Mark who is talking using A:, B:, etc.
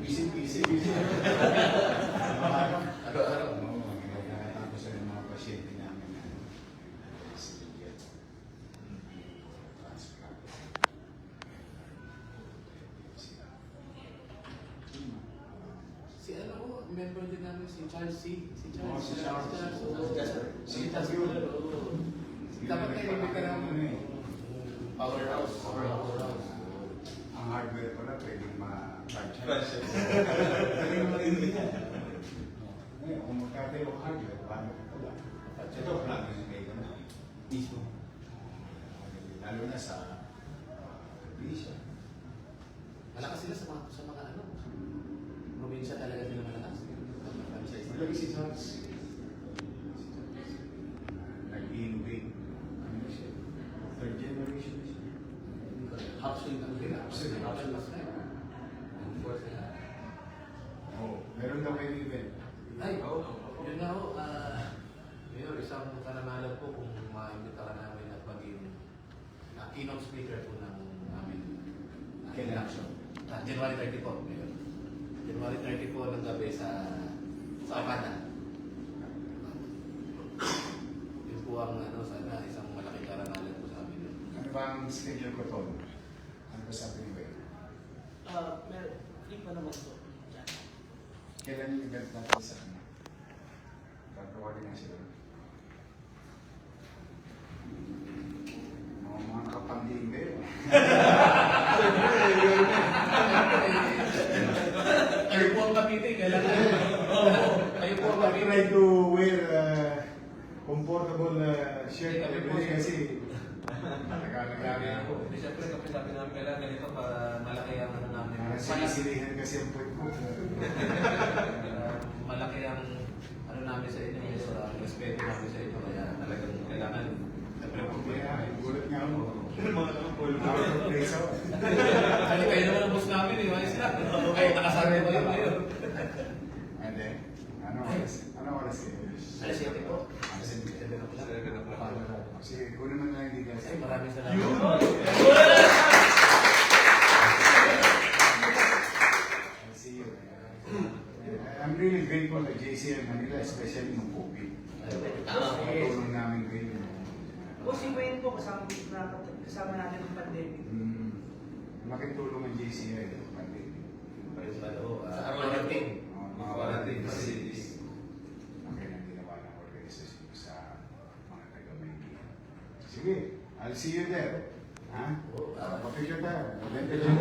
A: Busy. Araw-araw. Tapos sa mga pasyente namin na sige.
B: Si ano ko, member din namin si Charles C. Si Charles.
A: Si Charles.
B: Si Charles. Dapat kayo ibig ka namin. Powerhouse.
A: Ang hardware pala pwedeng ma-charge. Ngayon, kung magkatayo ang hardware, paano ko pala? Ito, plug in kayo na. Mismo. Lalo na sa probinsya.
B: Malakas sila sa mga ano. Probinsya talaga sila malakas.
A: Malaki si Charles. Nag-innovate. Ano siya? Third generation na siya.
B: Hapsul ang sila. Hapsul mas na.
A: Oo. Meron daw kayo event.
B: Ay, yun na ho. Mayor, isang karanalan po kung ma-invita ka namin at maging keynote speaker po ng amin.
A: Kailan?
B: January 30 po, Mayor. January 30 po ng gabi sa Amana. Yun po ang sana isang malaking karanalan po sa amin.
A: Ano ba ang schedule ko to? Ano ba sabi ni Bay?
C: Free pa naman po.
A: Kailan yung event natin sa ano? Tatawagin na sila. Mga nakapangdiin kayo.
B: Kayo po ang kapitin, kailangan. Kayo po ang
A: I
B: kapitin.
A: try to wear comfortable shirt every day kasi naglalagay ako.
B: Siyempre, kapit namin kailangan ganito para malaki ang ano namin.
A: Sinisilihan kasi ang puwet ko.
B: Malaki ang ano namin sa inyo, sa respeto namin sa inyo, kaya talagang kailangan. Siyempre,
A: Gulat nga ako.
D: Mga nakapul.
A: Out of place ako.
B: Kaya kayo naman ang boss namin, eh, ayos lang. Kayo nakasabi ko yun, ayun.
A: And then, ano oras kayo?
B: Alas 7 po.
A: Alas 7.
B: 7 o'clock.
A: Sige, kunin mo na lang details.
B: Ay, maraming salamat.
A: I'll see you. I'm really grateful to JCL Manila, especially nung COVID. Tulong namin kayo.
C: Boss, yung Wayne po kasama natin ng pandemic.
A: Malaking tulong ang JCL ng pandemic.
B: Sa quarantine.
A: Mga
B: Quarantine facilities.
A: Okay na ginawa ng organisasyon sa mga taga-Maynila. Sige, I'll see you there. Ha? Papicture tayo. Bente lang.